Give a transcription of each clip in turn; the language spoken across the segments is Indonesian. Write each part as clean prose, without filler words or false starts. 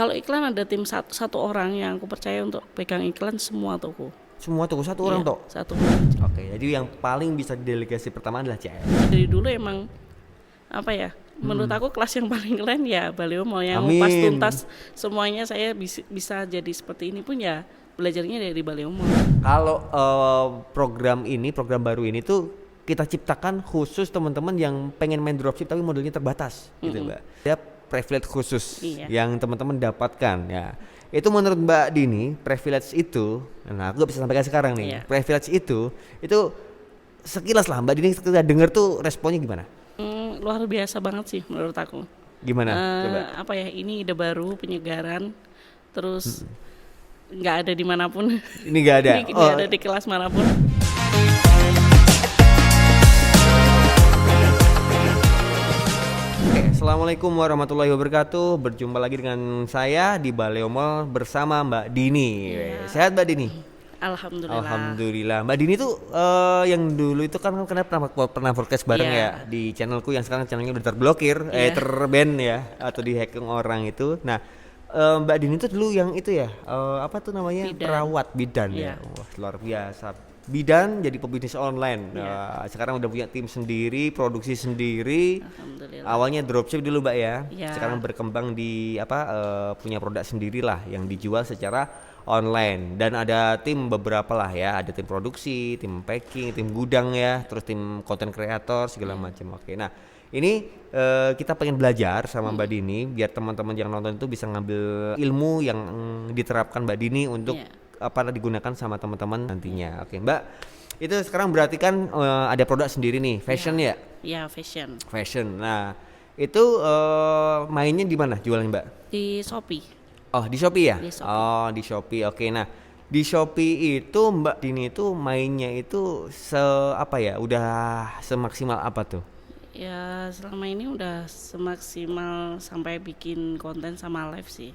Kalau iklan ada tim satu orang yang aku percaya untuk pegang iklan semua toko. Semua toko satu orang Iya, toh? satu orang. Oke, jadi yang paling bisa delegasi pertama adalah CM. Dari dulu emang apa ya? Menurut aku kelas yang paling keren ya Baleo mau yang Amin. pas tuntas semuanya saya bisa jadi seperti ini pun ya belajarnya dari Baleo Mall. Kalau program baru ini tuh kita ciptakan khusus teman-teman yang pengen main dropship tapi modalnya terbatas gitu Mbak. Ada privilege khusus Iya. yang teman-teman dapatkan ya. Itu menurut Mbak Dini, privilege itu, nah aku gak bisa sampaikan sekarang nih. Iya. Privilege itu sekilas lah Mbak Dini ketika denger tuh responnya gimana? Luar biasa banget sih menurut aku. Gimana? Coba. Apa ya, ini ide baru penyegaran, terus nggak ada dimanapun. Ini gak ada. Ini nggak ada di kelas manapun. Assalamualaikum warahmatullahi wabarakatuh. Berjumpa lagi dengan saya di Baleo Mall bersama Mbak Dini. Sehat Mbak Dini? Alhamdulillah. Alhamdulillah. Mbak Dini tuh yang dulu itu kan pernah podcast bareng ya di channelku yang sekarang channelnya udah terblokir, terban ya atau dihacking orang itu. Nah, Mbak Dini tuh dulu yang itu ya, apa tuh namanya? Bidan. Perawat bidan ya. Wah, luar biasa. Bidan jadi pebisnis online. Sekarang udah punya tim sendiri, produksi sendiri. Alhamdulillah. Awalnya dropship dulu Mbak ya. Iya. Sekarang berkembang di punya produk sendiri lah yang dijual secara online, dan ada tim beberapa lah ya, ada tim produksi, tim packing, tim gudang ya, terus tim content creator segala macam. Oke, nah ini kita pengen belajar sama Mbak Dini biar teman-teman yang nonton itu bisa ngambil ilmu yang diterapkan Mbak Dini untuk digunakan sama teman-teman nantinya. Oke Mbak, itu sekarang berarti kan ada produk sendiri nih, fashion ya? Ya, fashion. Fashion. Nah itu mainnya di mana jualan Mbak? Di Shopee. Oh di Shopee ya? Di Shopee. Oh di Shopee. Oke, nah di Shopee itu Mbak Dini itu mainnya itu udah semaksimal apa tuh? Ya, selama ini udah semaksimal sampai bikin konten sama live sih.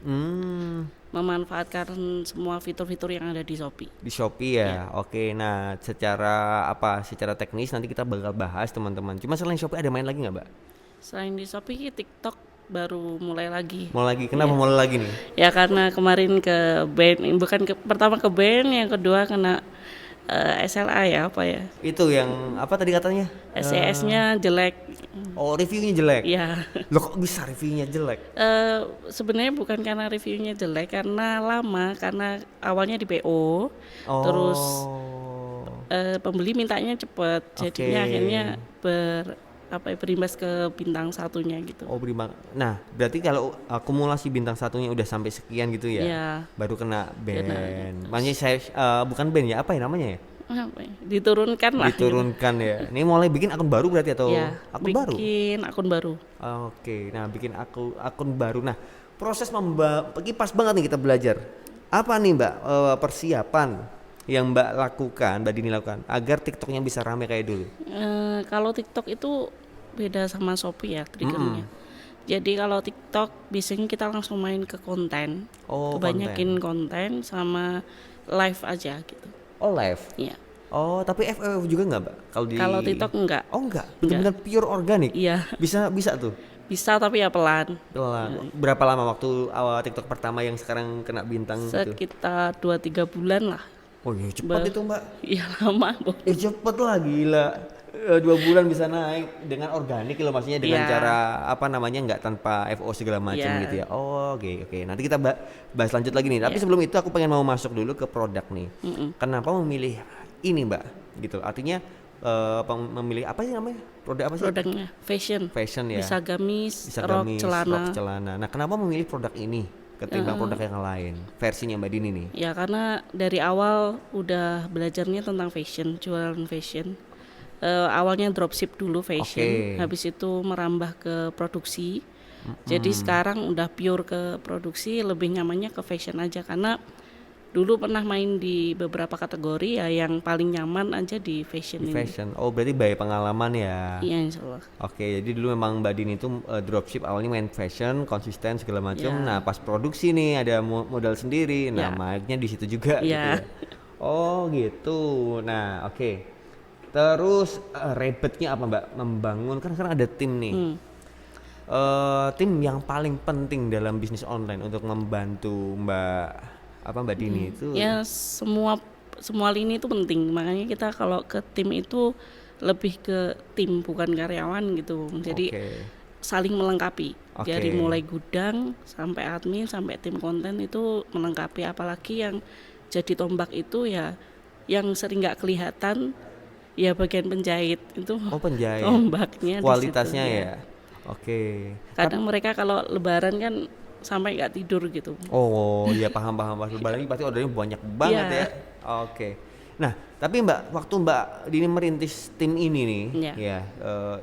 Memanfaatkan semua fitur-fitur yang ada di Shopee. Di Shopee ya. Oke, nah secara teknis nanti kita bakal bahas teman-teman. Cuma selain Shopee ada main lagi nggak Mbak? Selain di Shopee, TikTok baru mulai lagi. Mau lagi? Kenapa mulai lagi nih? Ya karena kemarin ke band, pertama ke band, yang kedua kena SLA ya apa ya? Itu yang apa tadi katanya? SES-nya jelek. Oh reviewnya jelek? Ya. Loh kok bisa reviewnya jelek? Sebenarnya bukan karena reviewnya jelek, karena lama, karena awalnya di PO, terus pembeli mintanya cepet, jadinya akhirnya berimbas ke bintang satunya gitu. Oh berimbang. Nah berarti kalau akumulasi bintang satunya udah sampai sekian gitu ya, Iya. baru kena band. Makanya saya bukan band ya, apa ya namanya ya? Apa ya? Diturunkan lah. Diturunkan ya. Ini mulai bikin akun baru berarti atau akun baru? Bikin akun baru. Oke, nah bikin akun baru. Nah proses pas banget nih kita belajar. Apa nih Mbak persiapan yang Mbak Dini lakukan agar TikToknya bisa rame kayak dulu? Kalau TikTok itu beda sama Shopee ya triggernya. Jadi kalau TikTok biasanya kita langsung main ke konten, kebanyakin konten sama live aja gitu. Oh live? Iya. Oh tapi FF juga nggak Mbak? Kalau TikTok enggak. Oh enggak, benar-benar pure organik. Iya. Bisa tuh. Bisa tapi ya pelan. Berapa lama waktu awal TikTok pertama yang sekarang kena bintang? Sekitar 2-3 bulan lah. Oh iya cepat itu Mbak. Iya lama. Cepet lah gila. 2 bulan bisa naik dengan organik loh, maksudnya dengan cara nggak tanpa FO segala macam gitu ya. Oh oke. Nanti kita bahas lanjut lagi nih. Tapi sebelum itu aku pengen mau masuk dulu ke produk nih. Kenapa memilih ini Mbak? Gitu. Artinya memilih apa sih namanya? Produk apa sih? Produknya fashion ya. Bisa gamis, rok, celana. Nah kenapa memilih produk ini ketimbang produk yang lain versinya Mbak Dini nih? Ya karena dari awal udah belajarnya tentang fashion, jualan fashion. Awalnya dropship dulu fashion, habis itu merambah ke produksi. Jadi sekarang udah pure ke produksi, lebih nyamannya ke fashion aja karena dulu pernah main di beberapa kategori ya, yang paling nyaman aja di fashion ini. Fashion. Oh berarti by pengalaman ya? Iya insyaallah. Oke, jadi dulu memang Mbak Dini itu dropship awalnya main fashion, konsisten segala macam. Nah pas produksi nih ada modal sendiri, namaknya di situ juga gitu ya. Oh gitu. Nah oke. Terus ribetnya apa Mbak membangun, kan sekarang ada tim nih. tim yang paling penting dalam bisnis online untuk membantu Mbak Dini itu? Ya semua lini itu penting, makanya kita kalau ke tim itu lebih ke tim bukan karyawan gitu. Jadi saling melengkapi. Dari mulai gudang sampai admin sampai tim konten itu melengkapi, apalagi yang jadi tombak itu ya yang sering nggak kelihatan ya bagian penjahit itu. Penjahit. Tombaknya kualitasnya di situ, ya. Kadang mereka kalau lebaran kan sampai nggak tidur gitu. Oh ya, paham. Pas lebaran ini pasti ordernya banyak banget ya. Nah, tapi Mbak, waktu Mbak Dini merintis tim ini nih,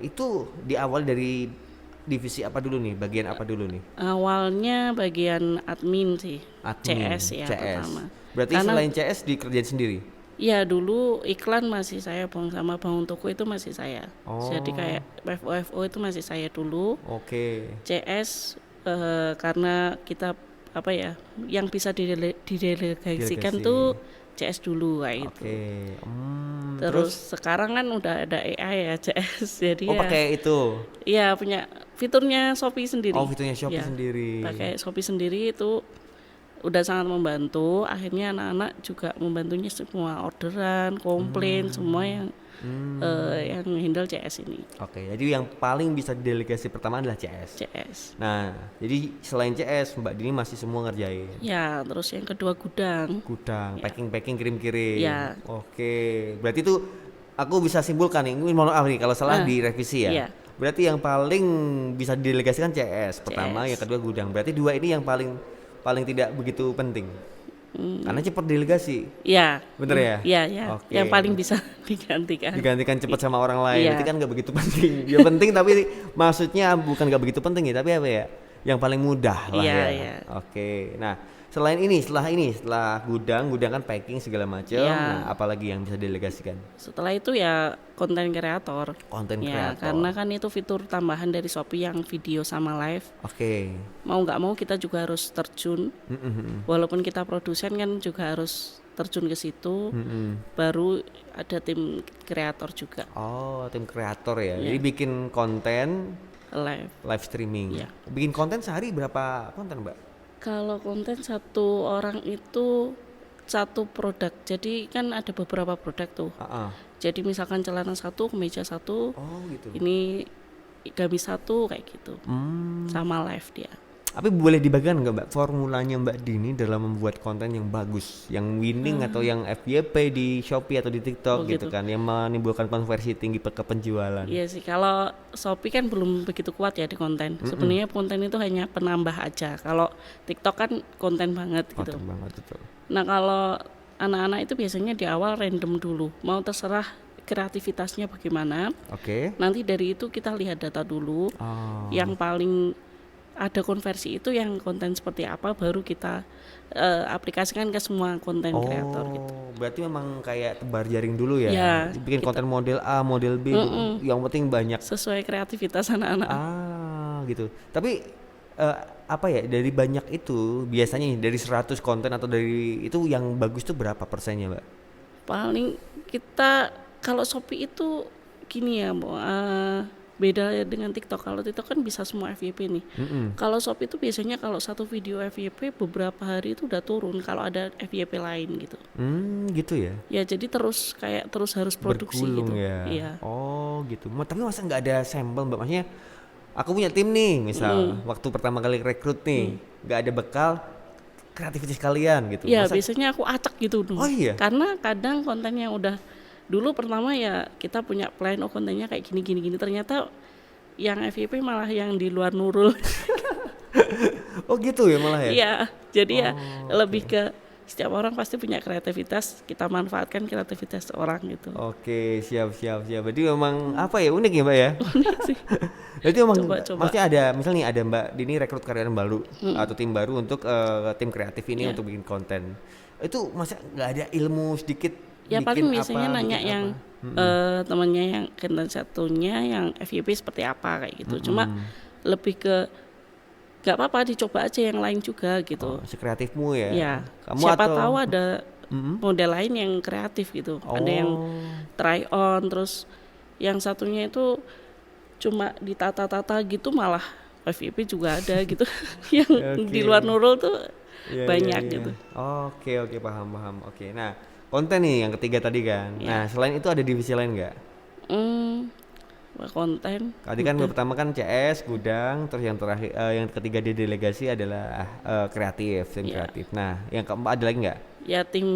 itu di awal dari divisi apa dulu nih? Bagian apa dulu nih? Awalnya bagian admin sih, CS ya pertama. Berarti selain CS dikerjain sendiri? Iya, dulu iklan masih saya, sama Bangun Toko itu masih saya. Jadi kayak FO itu masih saya dulu. CS karena kita yang bisa didelegasikan tuh CS dulu kayak itu. Terus sekarang kan udah ada AI ya CS, jadi pakai itu. Iya, punya fiturnya Shopee sendiri. Fiturnya Shopee sendiri. Pakai Shopee sendiri itu udah sangat membantu. Akhirnya anak-anak juga membantunya semua orderan, komplain, semua yang handle CS ini. Jadi yang paling bisa didelegasi pertama adalah CS. Nah, jadi selain CS Mbak Dini masih semua ngerjain. Ya, terus yang kedua gudang, packing, kirim-kirim. Ya. Berarti itu aku bisa simpulkan nih, mohon maaf nih kalau salah direvisi ya. Berarti yang paling bisa didelegasikan CS pertama, yang kedua gudang. Berarti dua ini yang paling tidak begitu penting. Karena cepat delegasi. Iya. Bener ya? Iya. Yang paling bisa digantikan cepat sama orang lain. Itu kan nggak begitu penting. Ya penting tapi maksudnya bukan nggak begitu penting ya, tapi apa ya? Yang paling mudah lah ya. Nah, setelah gudang kan packing segala macam. Nah, apalagi yang bisa delegasikan? Setelah itu ya konten kreator. Karena kan itu fitur tambahan dari Shopee yang video sama live. Mau nggak mau kita juga harus terjun. Walaupun kita produsen kan juga harus terjun ke situ. Baru ada tim kreator juga. Tim kreator ya. Jadi bikin konten live streaming. Bikin konten sehari berapa konten, Mbak? Kalau konten satu orang itu satu produk, jadi kan ada beberapa produk tuh. Jadi misalkan celana satu, kemeja satu, gitu. Ini gamis satu kayak gitu, sama live dia. Tapi boleh dibagikan nggak Mbak formulanya Mbak Dini dalam membuat konten yang bagus, yang winning atau yang FYP di Shopee atau di TikTok gitu kan, yang menimbulkan konversi tinggi ke penjualan? Iya sih, kalau Shopee kan belum begitu kuat ya di konten. Sebenarnya konten itu hanya penambah aja. Kalau TikTok kan konten banget gitu. Nah, kalau anak-anak itu biasanya di awal random dulu, mau terserah kreativitasnya bagaimana. Nanti dari itu kita lihat data dulu. Yang paling ada konversi itu yang konten seperti apa, baru kita aplikasikan ke semua konten kreator gitu. Berarti memang kayak tebar jaring dulu ya, bikin konten model A, model B, yang penting banyak sesuai kreativitas anak-anak. Gitu. Tapi dari banyak itu biasanya dari 100 konten atau dari itu yang bagus tuh berapa persennya, Mbak? Paling kita kalau Shopee itu gini ya, beda dengan TikTok. Kalau TikTok kan bisa semua FYP nih. Kalau Shopee itu biasanya kalau satu video FYP beberapa hari itu udah turun kalau ada FYP lain gitu. Gitu ya? Ya jadi terus harus produksi bergulung gitu. Ya? Iya. Gitu. Tapi masa nggak ada sampel, Mbak? Maksudnya aku punya tim nih, misal waktu pertama kali rekrut nih, nggak ada bekal kreativitas kalian gitu. Ya biasanya aku acak gitu dulu. Iya? Karena kadang kontennya udah dulu pertama ya kita punya plan kontennya kayak gini, ternyata yang FYP malah yang di luar Nurul. Gitu ya malah ya? Iya, jadi lebih ke setiap orang pasti punya kreativitas, kita manfaatkan kreativitas orang gitu. Siap. Berarti memang unik ya Mbak ya? Unik sih. Berarti memang Coba. maksudnya ada, misalnya ada Mbak Dini rekrut karyawan baru atau tim baru untuk tim kreatif ini untuk bikin konten. Itu masa nggak ada ilmu sedikit? Ya paling biasanya nanya yang temannya yang konten satunya yang FYP seperti apa kayak gitu. Cuma lebih ke nggak apa-apa dicoba aja yang lain juga gitu. Sekreatifmu ya. Ya. Siapa tahu ada model lain yang kreatif gitu. Ada yang try on, terus yang satunya itu cuma ditata-tata gitu malah FYP juga ada gitu. Yang Oke. di luar Nurul tuh Iya, iya, banyak iya. gitu. Oke, oke, paham, paham. Oke, nah konten nih yang ketiga tadi kan. Nah Ya. selain itu ada divisi lain nggak? Hmm, konten Tadi kan udah. pertama kan CS, gudang, terus yang terakhir, yang ketiga di delegasi adalah kreatif, tim Ya. kreatif. Nah yang keempat ada lagi nggak? Ya tim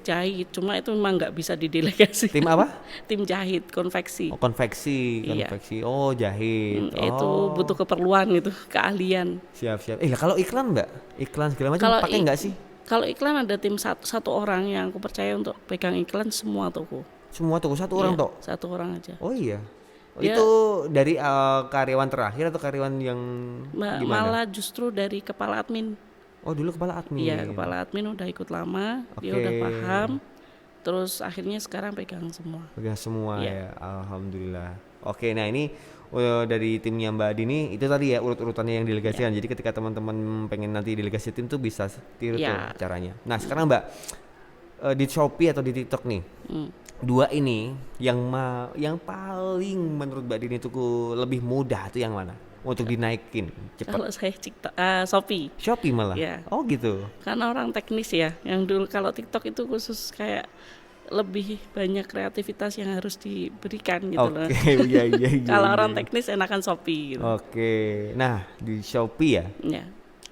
jahit, cuma itu memang nggak bisa didelegasi. Tim apa? Tim jahit, konveksi. Oh, konveksi, Iya. konveksi. Oh, jahit. Itu Oh, butuh keperluan itu, keahlian. siap, siap. Lah kalau iklan mbak, iklan segala macam Kalau pakai nggak sih? kalau iklan ada tim satu orang yang aku percaya untuk pegang iklan semua toko. Semua toko satu orang Iya, toh? satu orang aja. Oh iya. Oh, Dia- itu dari karyawan terakhir atau karyawan yang gimana? Malah justru dari kepala admin. Oh dulu kepala admin. Iya, kepala admin udah ikut lama, dia Oke. udah paham. Terus akhirnya sekarang pegang semua. Pegang semua Iya. ya, alhamdulillah. Oke, nah ini dari timnya Mbak Dini itu tadi ya urut-urutannya yang delegasikan. Jadi ketika teman-teman pengen nanti delegasi tim tuh bisa tiru Iya. tuh caranya. Nah sekarang Mbak di Shopee atau di TikTok nih, Hmm. dua ini yang paling menurut Mbak Dini tuh lebih mudah tuh yang mana untuk dinaikin cepat? Kalau saya Shopee. Shopee malah. Iya. Oh gitu. Karena orang teknis ya. Yang dulu kalau TikTok itu khusus kayak lebih banyak kreativitas yang harus diberikan gitu loh. Oke, iya iya iya. Kalau iya. orang teknis enakan Shopee gitu. Oke. Nah, di Shopee ya. Ya.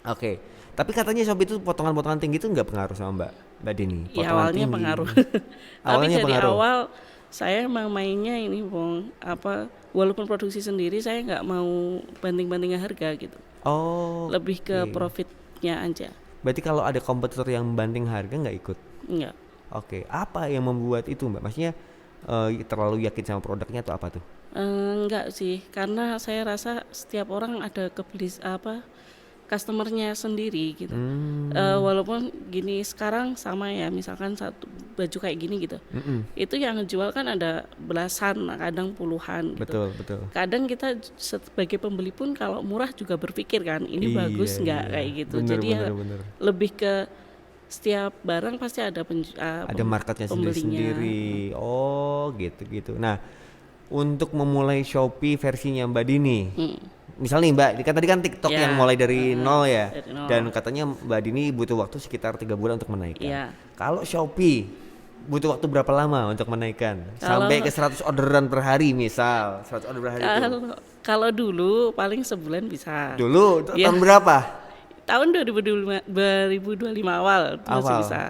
Oke. Tapi katanya Shopee itu potongan-potongan tinggi itu nggak pengaruh sama Mbak Dini. Ya awalnya pengaruh. Tapi Awalnya dari pengaruh. awal saya emang mainnya ini Bong, walaupun produksi sendiri saya nggak mau banding-bandingin harga gitu. Oh. Lebih ke oke. profitnya aja. Berarti kalau ada kompetitor yang banding harga nggak ikut? Enggak. Oke. Apa yang membuat itu Mbak? Maksudnya terlalu yakin sama produknya atau apa tuh? Enggak sih, karena saya rasa setiap orang ada customernya sendiri gitu. Hmm. Walaupun gini sekarang sama ya, misalkan satu baju kayak gini gitu, Mm-mm. itu yang ngejual kan ada belasan, kadang puluhan gitu. Betul betul. Kadang kita sebagai pembeli pun kalau murah juga berpikir kan, ini Iya, bagus nggak iya. kayak gitu. Bener, Jadi bener, ya bener. lebih ke setiap barang pasti ada Ada marketnya pembelinya. sendiri-sendiri. Oh gitu-gitu. Nah untuk memulai Shopee versinya Mbak Dini, misal nih Mbak, kan tadi kan TikTok Ya, yang mulai dari nol ya, dari nol. dan katanya Mbak Dini butuh waktu sekitar 3 bulan untuk menaikkan. Iya. Kalau Shopee butuh waktu berapa lama untuk menaikkan? Kalau- Sampai ke 100 orderan per hari misal, 100 order per hari itu. Kalau dulu paling sebulan bisa. Dulu Iya. tahun berapa? Tahun 2025 awal masih Awal. bisa.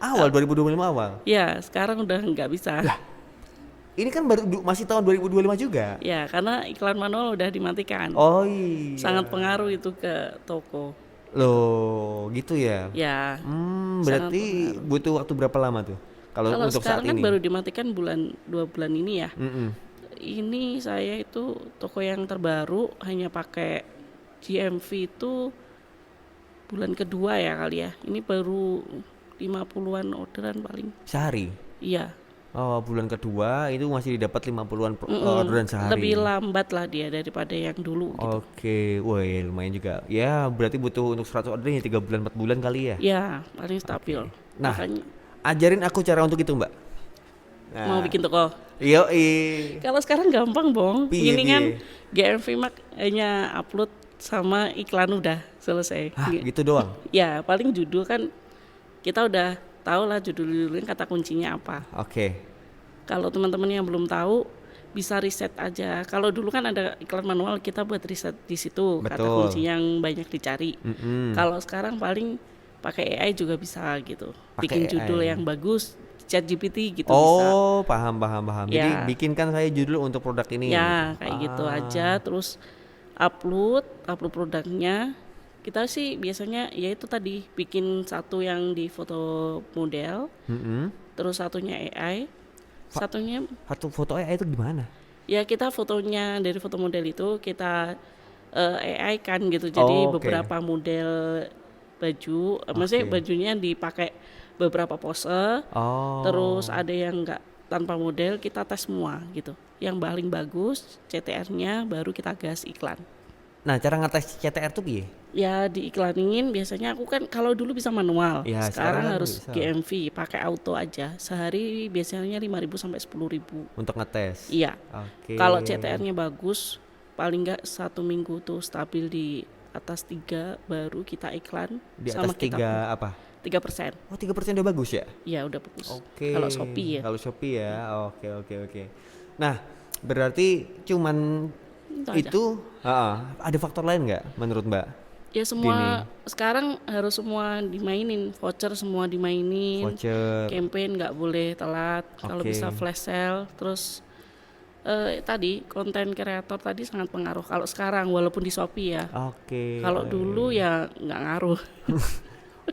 Awal 2025 awal. Ya, sekarang udah nggak bisa. Ini kan baru masih tahun 2025 juga. Ya, karena iklan manual udah dimatikan. Oh iya. Sangat pengaruh itu ke toko. Loh, gitu ya. Ya. Berarti butuh waktu berapa lama tuh? Kalau Kalau untuk saat sekarang kan ini. baru dimatikan 2 bulan ini ya. Mm-mm. Ini saya itu toko yang terbaru hanya pakai GMV itu bulan kedua ya kali ya. Ini baru 50-an orderan paling. Sehari. Iya. Oh, bulan kedua itu masih didapat 50-an orderan sehari. Lebih lambat lah dia daripada yang dulu gitu. Oke, wah lumayan juga. Ya, berarti butuh untuk 100 orderan ya 3 bulan 4 bulan kali ya. Ya, paling stabil. Nah, Makanya ajarin aku cara untuk itu, Mbak. mau bikin toko. Yoi. Kalau sekarang gampang, Bong. Piye, Ini kan piye? GMV Mak hanya upload sama iklan udah selesai. Hah, gitu doang. Ya, paling judul kan kita udah tahu lah judul-judulnya kata kuncinya apa. Oke. Kalau teman-teman yang belum tahu bisa riset aja. Kalau dulu kan ada iklan manual, kita buat riset di situ kata Betul. kunci yang banyak dicari. Mm-mm. Kalau sekarang paling pakai AI juga bisa gitu. Pakai Bikin judul AI. yang bagus, ChatGPT gitu bisa. Oh, paham. Jadi Ya. bikinkan saya judul untuk produk ini. Ya, kayak gitu aja. Terus upload produknya. Kita sih biasanya ya itu tadi bikin satu yang di foto model, Mm-mm. terus satunya AI, satunya Satu foto AI itu gimana? ya kita fotonya dari foto model itu kita AI kan gitu. Jadi Oh, oke. beberapa model baju, maksudnya Oke. bajunya dipakai beberapa pose, Oh. terus ada yang enggak tanpa model, kita tes semua gitu. Yang paling bagus CTR-nya baru kita gas iklan. Nah, cara ngetes CTR tuh piye? Ya diiklanin biasanya aku kan kalau dulu bisa manual, Ya, sekarang sekarang kan harus bisa. GMV pakai auto aja. Sehari biasanya 5.000 sampai 10.000. Untuk ngetes. Iya. Oke. Kalau CTR-nya bagus, paling nggak 1 minggu tuh stabil di atas 3, baru kita iklan Di sama atas kita 3 apa? 3%. Oh 3% udah bagus ya? Ya udah bagus. Oke. Kalau Shopee ya. Kalau Shopee ya, oke. Nah, berarti cuman Itu aja. itu, ada faktor lain nggak menurut Mbak? Ya semua sekarang harus semua dimainin, voucher semua dimainin, Voucher, campaign nggak boleh telat, kalau Oke. bisa flash sale, terus tadi konten kreator tadi sangat pengaruh. Kalau sekarang walaupun di Shopee ya, oke. kalau dulu ya nggak ngaruh.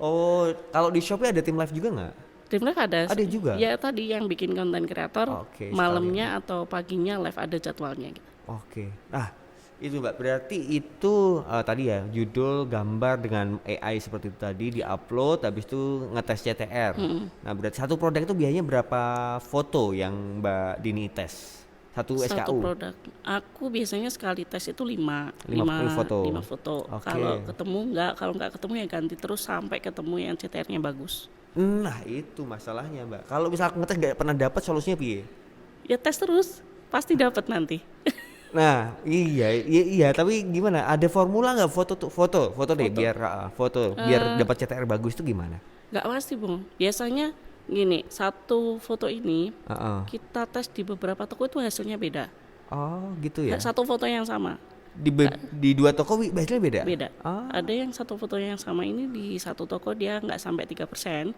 Oh, kalau di Shopee ada tim live juga nggak? Tim live ada. Ada juga? Ya tadi yang bikin konten kreator Oke, malamnya atau paginya live ada jadwalnya gitu. Oke. Nah, itu Mbak, berarti itu tadi ya judul, gambar dengan AI seperti itu tadi di-upload, habis itu ngetes CTR. Nah, berarti satu produk itu biayanya berapa foto yang Mbak Dini tes? Satu Satu SKU? produk. Aku biasanya sekali tes itu 5 50 foto. 5 foto. Oke. Kalau ketemu enggak, kalau enggak ketemu ya ganti terus sampai ketemu yang CTR-nya bagus. Nah, itu masalahnya Mbak. Kalau misal aku ngetes nggak pernah dapat, solusinya piye? Ya tes terus, pasti dapat nanti. Nah, iya, tapi gimana? Ada formula nggak foto deh, biar biar dapat CTR bagus itu gimana? Enggak pasti, Bung. Biasanya gini, satu foto ini Heeh. kita tes di beberapa toko itu hasilnya beda. Oh, gitu ya. Satu foto yang sama, Di dua toko hasilnya beda. beda. Ah, Ada yang satu foto yang sama ini di satu toko dia nggak sampai 3%,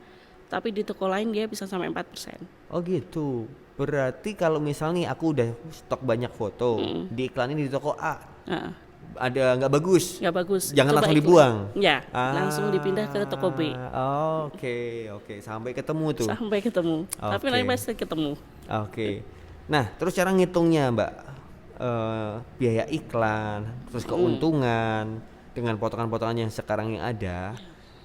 tapi di toko lain dia bisa sampai 4%. oh gitu. Berarti kalau misal nih aku udah stok banyak foto, diiklanin di toko A, Nah, ada nggak bagus, nggak bagus. jangan Coba langsung iklan. dibuang. Ya, langsung dipindah ke toko B Oke, sampai ketemu tuh. sampai ketemu. Tapi Oke. nanti pasti ketemu. Oke. Nah, terus cara ngitungnya, Mbak, biaya iklan, terus keuntungan dengan potongan-potongan yang sekarang yang ada,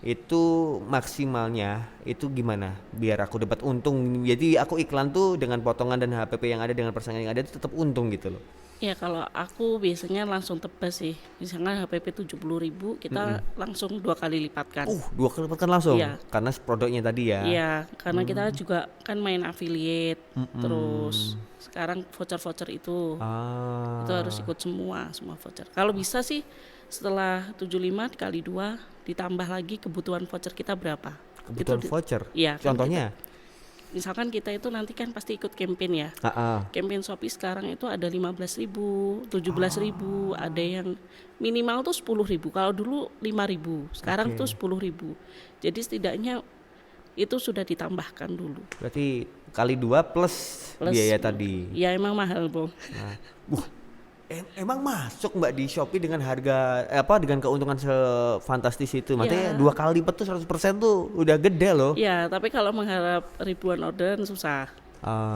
itu maksimalnya itu gimana? Biar aku dapat untung. Jadi aku iklan tuh dengan potongan dan HPP yang ada dengan persaingan yang ada itu tetap untung gitu loh. Ya kalau aku biasanya langsung tebas sih. Misalnya HPP 70.000 kita langsung 2 kali lipatkan. 2 kali lipat kan langsung Iya. karena produknya tadi ya. Iya, karena kita juga kan main affiliate. Terus sekarang voucher-voucher itu harus ikut semua voucher. Kalau bisa sih setelah 75 dikali 2 ditambah lagi kebutuhan voucher kita berapa. Kebutuhan Itu voucher. Iya. kan Contohnya? misalkan kita itu nanti kan pasti ikut campaign ya. Campaign Shopee sekarang itu ada 15.000, 17.000, ada yang minimal tuh 10.000. Kalau dulu 5.000, sekarang tuh 10.000. Jadi setidaknya itu sudah ditambahkan dulu. Berarti kali 2 plus biaya tadi. Ya emang mahal, Bung. Nah, emang masuk Mbak di Shopee dengan harga dengan keuntungan sefantastis itu? Maksudnya 2 kali lipat tuh 100% tuh udah gede loh. Ya, tapi kalau mengharap ribuan order susah.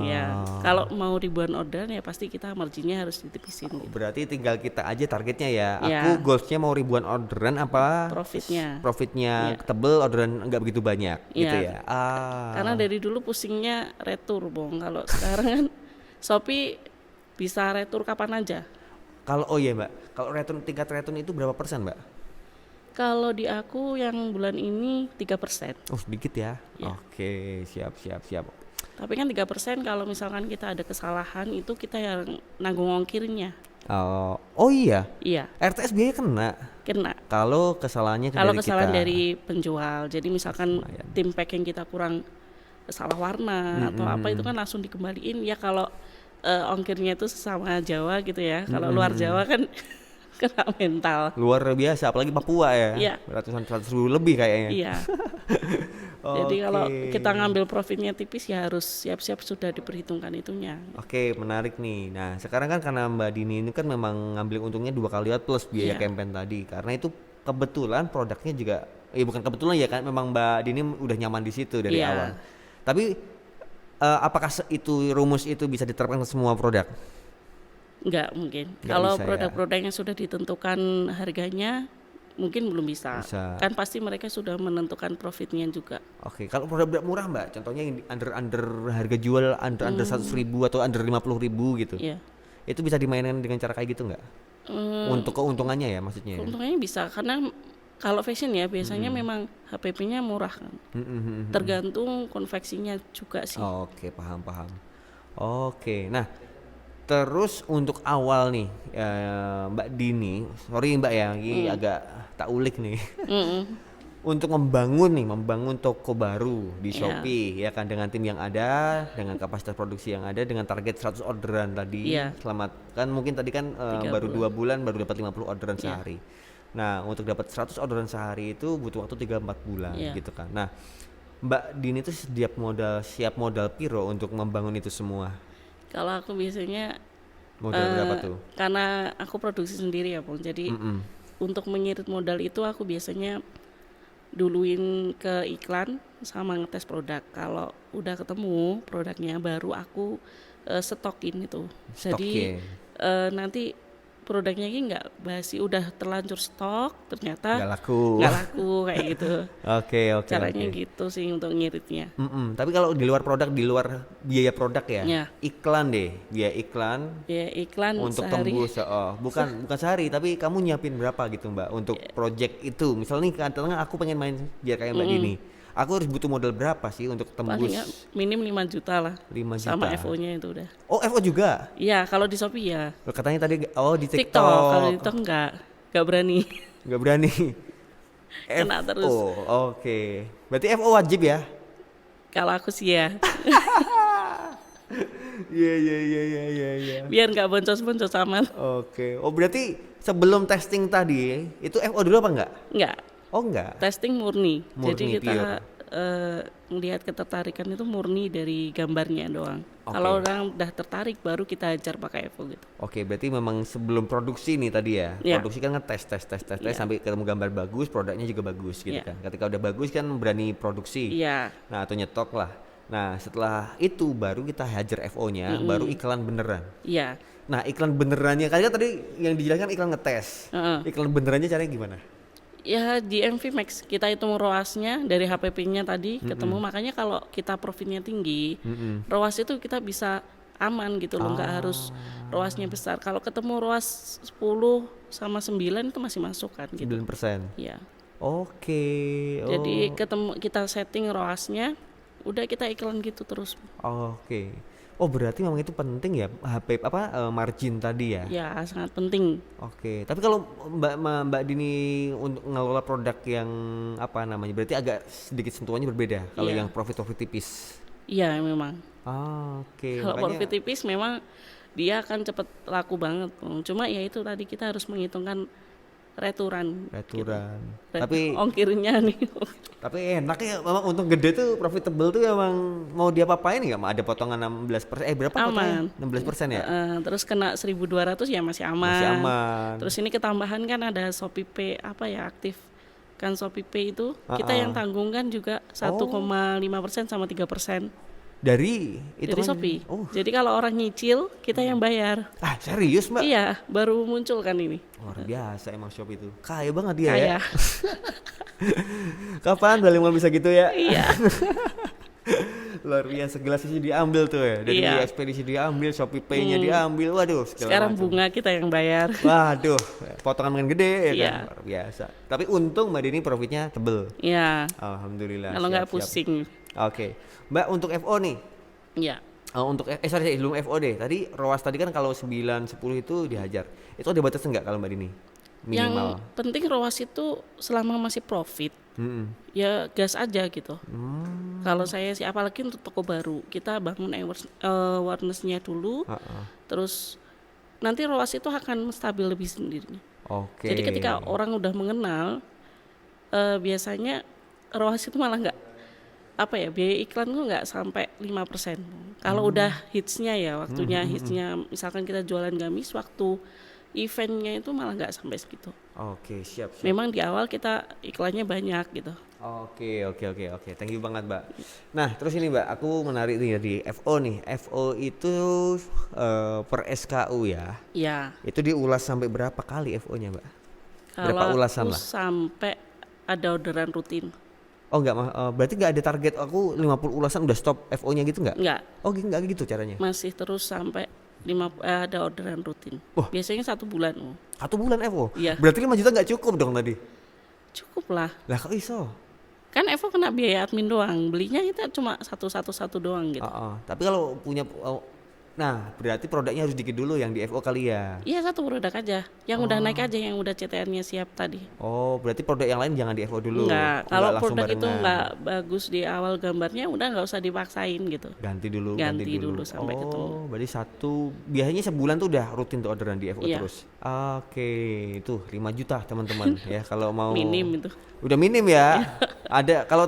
Ya, kalau mau ribuan order ya pasti kita marginnya harus ditipisin. Gitu. Berarti tinggal kita aja targetnya ya. Ya. Aku goalsnya mau ribuan orderan apa? Profitnya tebel, orderan nggak begitu banyak gitu ya. Karena dari dulu pusingnya retur, Bong. Kalau sekarang kan Shopee bisa retur kapan aja. Kalau Mbak, kalau tingkat return itu berapa persen Mbak? Kalau di aku yang bulan ini 3%. Oh sedikit ya. Ya. Oke, siap. Tapi kan 3% kalau misalkan kita ada kesalahan itu kita yang nanggung ongkirnya. Oh iya. Iya. RTS biaya kena. Kalau kesalahannya dari penjual. Jadi misalkan tim packing kita kurang salah warna atau apa itu kan langsung dikembaliin. Ya kalau ongkirnya itu sesama Jawa gitu ya. Kalau luar Jawa kan kena mental. Luar biasa, apalagi Papua ya. Iya. Ratus ribu lebih kayaknya. Iya. Jadi kalau kita ngambil profitnya tipis ya harus siap-siap sudah diperhitungkan itunya. Oke, menarik nih. Nah, sekarang kan karena Mbak Dini ini kan memang ngambil untungnya 2 kali lipat plus biaya campaign tadi. Karena itu kebetulan produknya juga, bukan kebetulan ya kan, memang Mbak Dini udah nyaman di situ dari awal. Tapi apakah rumus itu bisa diterapkan ke semua produk? Enggak mungkin. Nggak Kalau bisa, produk-produk yang sudah ditentukan harganya mungkin belum bisa. Kan pasti mereka sudah menentukan profitnya juga. Oke, kalau produk murah Mbak, contohnya yang under harga jual under 100.000 atau under 50.000 gitu. Iya. Itu bisa dimainkan dengan cara kayak gitu nggak? Untuk keuntungannya ya maksudnya. Keuntungannya bisa karena kalau fashion ya biasanya memang HPP-nya murah kan. Tergantung konveksinya juga sih. Oke, paham. Oke, nah Terus untuk awal nih, Mbak Dini, sorry Mbak ya, ini agak tak ulik nih. Mm-mm. Untuk membangun toko baru di Iya. Shopee ya kan dengan tim yang ada, dengan kapasitas produksi yang ada, dengan target 100 orderan tadi. Iya. Selamat kan mungkin tadi kan 3 baru 2 bulan. bulan baru dapat 50 orderan Iya. sehari. Nah, untuk dapat 100 orderan sehari itu butuh waktu 3-4 bulan Iya. gitu kan. Nah, Mbak Dini itu siap modal piro untuk membangun itu semua? Kalau aku biasanya Modal berapa tuh? karena aku produksi sendiri ya, Bang. Jadi Mm-mm. untuk mengirit modal itu aku biasanya duluin ke iklan sama ngetes produk. Kalau udah ketemu produknya baru aku stokin itu. Jadi Stokin. nanti produknya ini nggak basi, udah terlanjur stok ternyata Nggak laku. nggak laku kayak gitu. Oke. Caranya gitu sih untuk ngiritnya. Tapi kalau di luar produk, di luar biaya produk ya, Ya. iklan deh, biaya iklan Ya iklan untuk sehari tembus, bukan sehari, tapi kamu nyiapin berapa gitu Mbak untuk project itu? Misalnya nih katakanlah aku pengen main biar kayak Mbak Dini, aku harus butuh modal berapa sih untuk paling tembus nggak minim 5 juta lah 5 sama juta? FO-nya itu udah. Oh FO juga? Iya kalau di Shopee ya. Loh, katanya tadi di TikTok kalau di TikTok, TikTok nggak berani. nggak berani. Kena terus. Oke. Berarti FO wajib ya? Kalau aku sih ya, Iya. biar nggak boncos-boncos amat. Oke. Oh berarti sebelum testing tadi itu FO dulu apa enggak? Nggak, Oh enggak. testing murni. Jadi Murni, kita pure. melihat ketertarikan itu murni dari gambarnya doang. Oke. Kalau orang udah tertarik baru kita ajar pakai FO gitu. Oke, berarti memang sebelum produksi nih tadi ya. Iya. Produksi kan ngetes Iya. sampai ketemu gambar bagus, produknya juga bagus gitu Iya. kan. Ketika udah bagus kan berani produksi. Iya, Nah, atau nyetok lah. Nah, setelah itu baru kita hajar FO-nya, baru iklan beneran. iya. Nah, iklan benerannya kan tadi yang dijelaskan iklan ngetes. Heeh. Iklan benerannya caranya gimana? Ya di MV Max kita hitung ROAS-nya dari HPP-nya tadi ketemu, makanya kalau kita profitnya tinggi, ROAS itu kita bisa aman gitu loh, nggak harus ROAS-nya besar. Kalau ketemu ROAS 10 sama 9 itu masih masuk kan gitu. 9%. Ya. Oke. Jadi ketemu kita setting ROAS-nya, udah kita iklan gitu terus. Oke. Oh, berarti memang itu penting ya margin tadi ya? Ya sangat penting. Oke, tapi kalau Mbak Dini untuk ngelola produk yang apa namanya, berarti agak sedikit sentuhannya berbeda kalau Iya. yang profit tipis. Iya memang. Oke, Kalau makanya profit tipis memang dia akan cepet laku banget. Cuma ya itu tadi kita harus menghitungkan returan. returan. Gitu. Tapi Ongkirnya nih. enaknya memang untung gede tuh profitable tuh emang mau diapa-apain nggak? Ada potongan 16%? Berapa potongannya? Aman. 16% ya? Terus kena 1.200 ya masih aman. Masih aman. Terus ini ketambahan kan ada Shopee Pay aktif kan Shopee Pay itu kita yang tanggung kan juga 1,5% sama 3% Dari itu dari kan? Shopee. Oh, Jadi kalau orang nyicil kita yang bayar. serius Mbak? Iya, baru muncul kan ini. Luar biasa emang Shopee itu. Kaya banget dia ya. Kayak Kapan Bali mau bisa gitu ya? iya. Luar biasa, gelas isi diambil tuh ya. Dari Iya. ekspedisi diambil, Shopee Pay-nya diambil. Waduh, segala Sekarang macam. bunga kita yang bayar. Waduh, potongan makin gede ya Iya. kan. Luar biasa. Tapi untung Mbak Dini profitnya tebel. Iya. Alhamdulillah. Kalau nggak siap, siap. pusing. Oke. Mbak untuk FO nih. Iya. Untuk sorry sebelum FO deh. Tadi ROAS tadi kan kalau 9 10 itu dihajar. Itu ada batasnya nggak kalau Mbak Dini? Yang Minimal. penting ROAS itu selama masih profit, ya gas aja gitu. Kalau saya sih apalagi untuk toko baru, kita bangun awareness-nya dulu, terus nanti ROAS itu akan stabil lebih sendiri. Oke. Jadi ketika orang udah mengenal, biasanya ROAS itu malah nggak biaya iklan tuh nggak sampai 5%. Kalau udah hitsnya ya waktunya hitsnya, misalkan kita jualan gamis waktu eventnya itu malah nggak sampai segitu. Oke, siap. Memang di awal kita iklannya banyak gitu. Oke. Thank you banget, Mbak. Nah, terus ini, Mbak, aku menarik nih di FO nih. FO itu per SKU ya. Ya. Itu diulas sampai berapa kali FO-nya, Mbak? Berapa Kalau ulasan aku lah? sampai ada orderan rutin. Oh, enggak, berarti enggak ada target aku 50 ulasan udah stop FO-nya gitu enggak? Enggak, Oh, enggak gitu caranya. masih terus sampai ada orderan rutin. Wah. Biasanya 1 bulan. 1 bulan FO. Iya. Berarti 5 juta enggak cukup dong tadi. Cukup lah. Lah kok iso? Kan Evo kena biaya admin doang. Belinya kita cuma satu doang gitu. Tapi kalau punya Nah, berarti produknya harus dikit dulu yang di FO kali ya. Iya, satu produk aja. Yang udah naik aja, yang udah CTR-nya siap tadi. Oh, berarti produk yang lain jangan di FO dulu. Enggak, kalau langsung produk itu barengan. nggak bagus di awal gambarnya, udah nggak usah dipaksain gitu. Ganti dulu. Sampai ketemu. Oh, berarti biasanya sebulan tuh udah rutin tuh orderan di FO Iya. terus. Oke, itu 5 juta teman-teman ya kalau mau. Minim itu. Udah minim ya. Ada kalau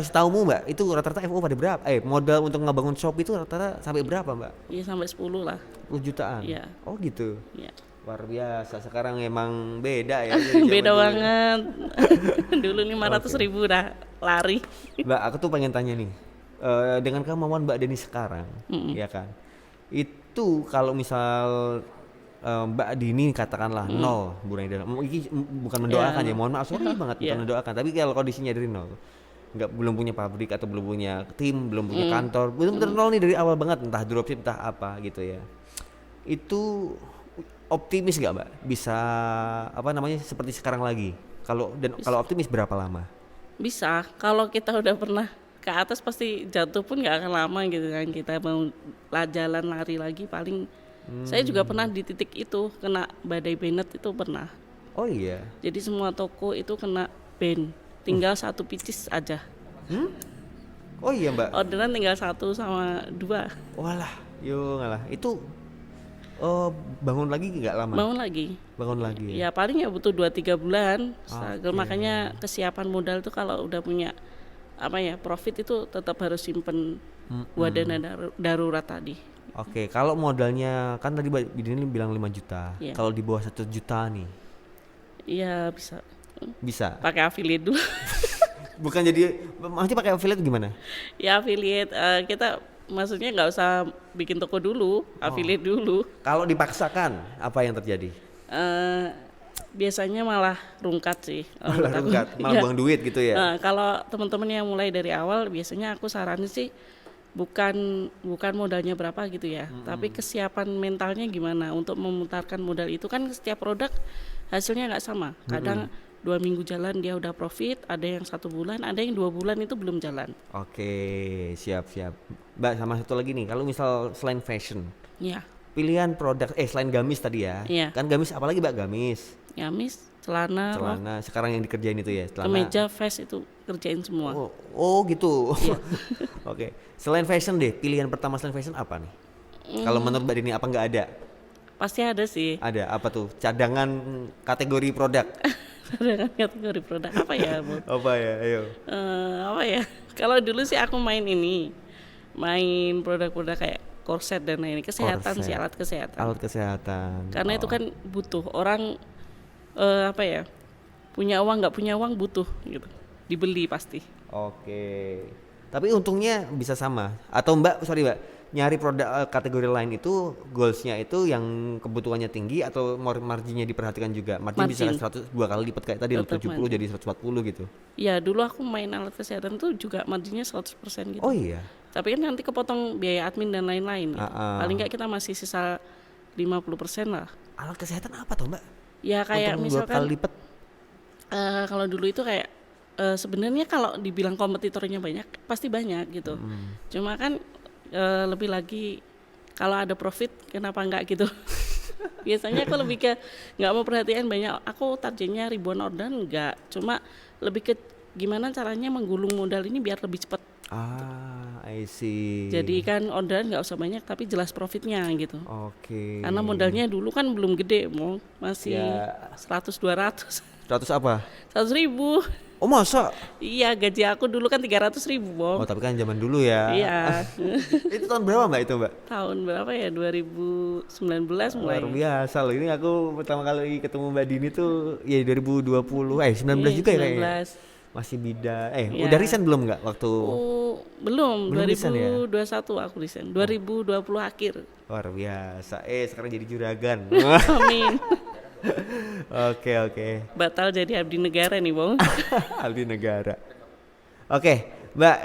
setaumu Mbak, itu rata-rata FO pada berapa? Modal untuk ngebangun shop itu rata-rata sampai berapa Mbak? Iya, sampai 10 lah. 10 jutaan. Iya. Oh gitu. Iya. Luar biasa. Sekarang emang beda ya. dari zaman Beda dulu. banget. Dulu 500.000 udah lari. Mbak, aku tuh pengen tanya nih. Dengan kemampuan Mbak Deni sekarang, ya kan? Itu kalau misal Mbak Dini katakanlah nol, bukan mendoakan ya, mohon maaf sorry banget bukan Iya. mendoakan, tapi kalau kondisinya dari nol, belum punya pabrik atau belum punya tim, belum punya kantor, belum nol nih dari awal banget, entah dropship entah apa gitu ya, itu optimis gak Mbak bisa apa namanya seperti sekarang lagi? Kalau optimis berapa lama? Bisa, kalau kita udah pernah ke atas pasti jatuh pun nggak akan lama gitu kan. Kita mau jalan lari lagi paling. Saya juga pernah di titik itu kena badai Bennett itu pernah. Oh iya. Jadi semua toko itu kena ban. Tinggal satu pieces aja. Oh iya Mbak. Orderan tinggal 1 sama 2. Walah, yo ngalah. Itu bangun lagi nggak lama? Bangun lagi. Bangun lagi ya. Ya paling ya butuh 2-3 bulan. Oke. Makanya kesiapan modal tuh kalau udah punya apa ya profit itu tetap harus simpen buat dana darurat tadi. Oke, kalau modalnya kan tadi Mbak Dini bilang 5 juta. Iya. Kalau di bawah 1 juta nih, Iya bisa. bisa. Pakai affiliate dulu. Bukan jadi nanti pakai affiliate gimana? Ya affiliate kita maksudnya nggak usah bikin toko dulu, affiliate dulu. Kalau dipaksakan, apa yang terjadi? Eh, Biasanya malah rungkat sih. kalau Malah menurut aku. rungkat, malah Iya. buang duit gitu ya. Kalau teman-teman yang mulai dari awal, biasanya aku saranin sih bukan modalnya berapa gitu ya, tapi kesiapan mentalnya gimana untuk memutarkan modal itu kan setiap produk hasilnya nggak sama. Kadang 2 minggu jalan dia udah profit, ada yang 1 bulan, ada yang 2 bulan itu belum jalan. Oke, siap. Mbak, sama satu lagi nih, kalau misal selain fashion, Ya, pilihan produk selain gamis tadi ya. Iya. Kan gamis apalagi Mbak gamis? gamis, celana, rok, Celana sekarang yang dikerjain itu ya, celana. kemeja, vest itu kerjain semua. Oh gitu. Iya. Oke. Selain fashion deh, pilihan pertama selain fashion apa nih? Kalau menurut Mbak Dini apa nggak ada? Pasti ada sih. Ada apa tuh? Cadangan kategori produk. Dengan kategori produk apa ya, Bu? Apa ya? Ayo. Apa ya? Kalau dulu sih aku main produk-produk kayak korset dan lain-lain, kesehatan Korset. sih, alat kesehatan. Alat kesehatan. Karena itu kan butuh orang apa ya? Punya uang nggak punya uang butuh gitu. Dibeli pasti. Oke. Tapi untungnya bisa sama. Atau Mbak, sorry Mbak, nyari produk kategori lain itu goalsnya itu yang kebutuhannya tinggi atau marginnya diperhatikan juga. Margin bisa Margin. 100 2 kali lipat kayak tadi Tetap 70 jadi 140 gitu. Ya dulu aku main alat kesehatan tuh juga marginnya 100% gitu. Oh iya. Tapi kan nanti kepotong biaya admin dan lain-lain gitu. Paling nggak kita masih sisa 50% lah. Alat kesehatan apa tuh Mbak? Ya kayak Untung 2 misalkan kali lipat. kalau dulu itu kayak sebenarnya kalau dibilang kompetitornya banyak pasti banyak gitu. Cuma kan lebih lagi kalau ada profit kenapa enggak gitu. Biasanya aku lebih ke nggak mau perhatian banyak. Aku targetnya ribuan orderan enggak. Cuma lebih ke gimana caranya menggulung modal ini biar lebih cepat. I see. Jadi kan orderan nggak usah banyak tapi jelas profitnya gitu. Oke. Karena modalnya dulu kan belum gede, masih Ya. 100-200. 100 apa? 100.000. Oh masa? Iya, gaji aku dulu kan 300.000, Bang. Oh tapi kan zaman dulu ya. Iya. Itu tahun berapa Mbak itu Mbak? Tahun berapa ya? 2019 mulai. Luar biasa loh, ini aku pertama kali ketemu Mbak Dini tuh ya 2020, 19 Iya, juga ya kayaknya. 19. Masih bida, Iya. udah resign belum nggak waktu? Belum, Belum resign ya? 2021 aku resign. 2020 akhir. Luar biasa, sekarang jadi juragan. Amin. Oke. Batal jadi abdi negara nih, Bang. Abdi negara. Oke, Mbak,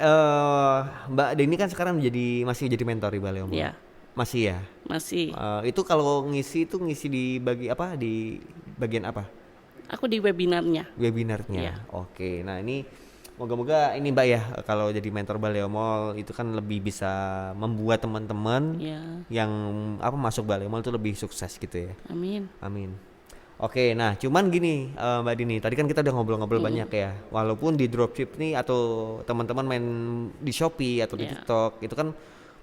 Mbak Dini kan sekarang masih jadi mentor di Balai Omong. Iya. Masih ya? Masih. Itu kalau ngisi di bagian apa? Aku di webinarnya. Webinarnya. Iya. Oke, nah ini Moga-moga ini Mbak ya, kalau jadi mentor Baleo Mall itu kan lebih bisa membuat teman-teman yang masuk Baleo Mall itu lebih sukses gitu ya. Amin. Amin. Oke, nah cuman gini Mbak Dini, tadi kan kita udah ngobrol-ngobrol banyak ya. Walaupun di dropship nih atau teman-teman main di Shopee atau di TikTok itu kan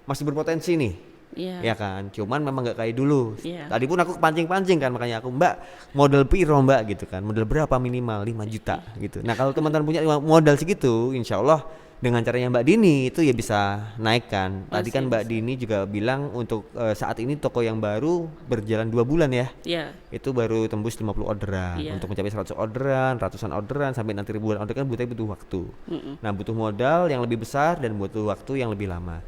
masih berpotensi nih. Ya kan, cuman memang nggak kayak dulu. Tadi pun aku pancing-pancing kan, makanya aku Mbak modal piro Mbak gitu kan, modal berapa minimal 5 juta gitu. Nah kalau teman-teman punya modal segitu, insya Allah dengan caranya Mbak Dini itu ya bisa naikkan. Tadi kan Mbak Dini juga bilang untuk saat ini toko yang baru berjalan 2 bulan ya. Itu baru tembus 50 orderan. Untuk mencapai 100 orderan, ratusan orderan sampai nanti ribuan orderan kan butuh waktu. Nah butuh modal yang lebih besar dan butuh waktu yang lebih lama.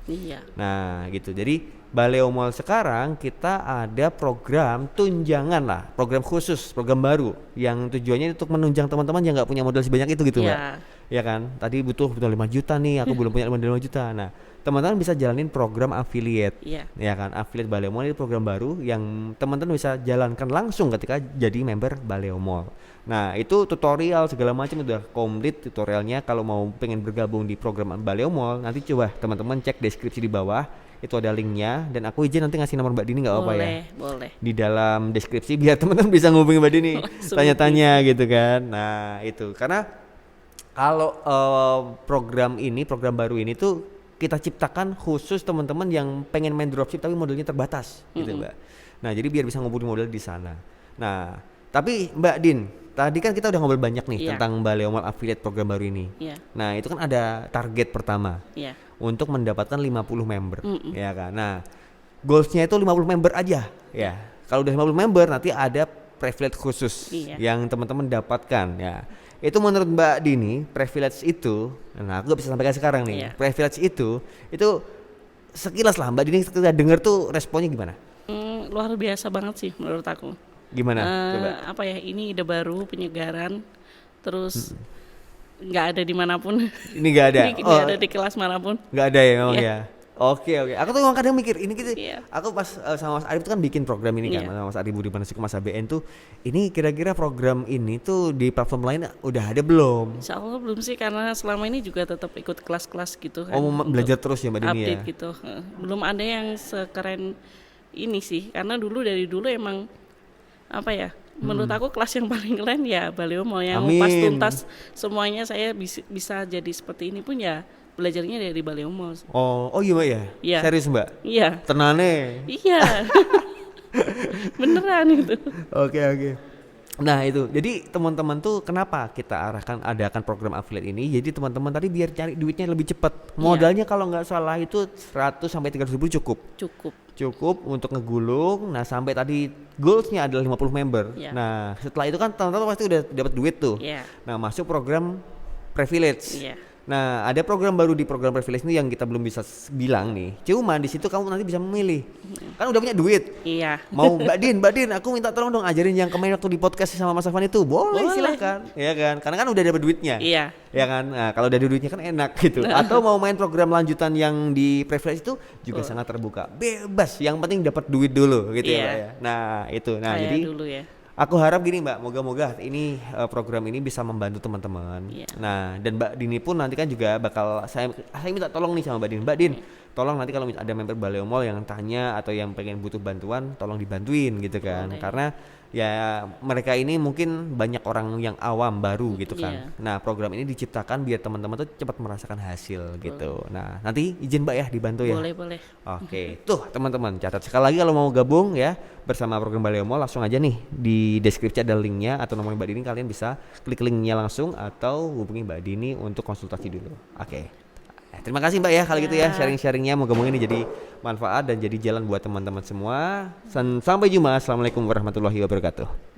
Nah gitu, jadi Baleo Mall sekarang kita ada program tunjangan lah, program khusus, program baru yang tujuannya untuk menunjang teman-teman yang nggak punya modal sebanyak itu gitu Mbak. Ya kan, tadi butuh 5 juta nih, aku belum punya 5 juta. Nah teman-teman bisa jalanin program affiliate, ya kan, affiliate Baleo Mall itu program baru yang teman-teman bisa jalankan langsung ketika jadi member Baleo Mall. Nah itu tutorial segala macam udah komplit tutorialnya. Kalau mau pengen bergabung di program Baleo Mall, nanti coba teman-teman cek deskripsi di bawah. Itu ada linknya dan aku izin nanti ngasih nomor Mbak Dini nggak apa-apa ya? Boleh. Di dalam deskripsi biar teman-teman bisa ngubungi Mbak Dini, tanya-tanya gitu kan. Nah itu karena kalau program baru ini tuh kita ciptakan khusus teman-teman yang pengen main dropship tapi modalnya terbatas gitu Mbak. Nah jadi biar bisa ngumpulin modal di sana. Nah tapi Mbak Din, tadi kan kita udah ngobrol banyak nih tentang Baleo Mall Affiliate program baru ini. Nah itu kan ada target pertama. Untuk mendapatkan 50 member, ya kan. Nah, goalsnya itu 50 member aja, ya. Kalau udah 50 member nanti ada privilege khusus yang teman-teman dapatkan, ya. Itu menurut Mbak Dini, privilege itu, nah aku gak bisa sampaikan sekarang nih. Privilege itu sekilas lah Mbak Dini ketika dengar tuh responnya gimana? Luar biasa banget sih menurut aku. Gimana? Coba. Apa ya, ini ide baru penyegaran, terus nggak ada dimanapun. Ini nggak ada. Nggak ada di kelas manapun. Nggak ada ya memang ya. Oke. Aku tuh kadang mikir ini gitu. Aku pas sama Mas Arif tuh kan bikin program ini kan sama Mas Arif Budiman Mas ABN tuh. Ini kira-kira program ini tuh di platform lain udah ada belum? Insya Allah belum sih, karena selama ini juga tetap ikut kelas-kelas gitu kan. Belajar terus ya Mbak Dini ya. Update gitu. Belum ada yang sekeren ini sih, karena dari dulu emang apa ya? Menurut aku kelas yang paling keren ya Baleo Mall yang pas tuntas semuanya. Saya bisa jadi seperti ini pun ya belajarnya dari Baleo Mall. Oh iya Mbak ya? Serius Mbak? Iya. Tenane? Iya. Beneran itu. Oke. Nah itu, jadi teman-teman tuh kenapa kita adakan program affiliate ini? Jadi teman-teman tadi biar cari duitnya lebih cepat. Modalnya kalau nggak salah itu 100 sampai 300 ribu cukup untuk ngegulung. Nah sampai tadi goalsnya adalah 50 member. Nah setelah itu kan teman-teman pasti udah dapat duit tuh. Nah masuk program privilege. Nah ada program baru di program privilege ini yang kita belum bisa bilang nih. Cuma di situ kamu nanti bisa memilih. Kan udah punya duit. Mau Mbak Din, aku minta tolong dong ajarin yang kemarin waktu di podcast sama Mas Afan itu. Boleh. Silahkan. Ya kan? Karena kan udah dapat duitnya. Ya kan? Nah, kalau udah ada duitnya kan enak gitu. Atau mau main program lanjutan yang di privilege itu juga sangat terbuka. Bebas, yang penting dapat duit dulu gitu ya Mbak ya. Nah, itu. Nah, jadi dulu ya. Aku harap gini Mbak, moga-moga ini program ini bisa membantu teman-teman. Nah, dan Mbak Dini pun nanti kan juga bakal saya minta tolong nih sama Mbak Dini. Mbak Din, tolong nanti kalau ada member Baleo Mall yang tanya atau yang pengen butuh bantuan, tolong dibantuin gitu kan. Karena ya mereka ini mungkin banyak orang yang awam baru gitu kan. Nah program ini diciptakan biar teman-teman tuh cepat merasakan hasil gitu. Nah nanti izin Mbak ya dibantu ya. Boleh. Oke. Tuh teman-teman catat sekali lagi kalau mau gabung ya bersama program Baleo Mall, langsung aja nih di deskripsi ada linknya atau nomor Mbak Dini, kalian bisa klik linknya langsung atau hubungi Mbak Dini untuk konsultasi dulu. Oke. Terima kasih Mbak ya kalau gitu ya sharing-sharingnya, moga-moga ini jadi manfaat dan jadi jalan buat teman-teman semua. Sampai jumpa. Assalamualaikum warahmatullahi wabarakatuh.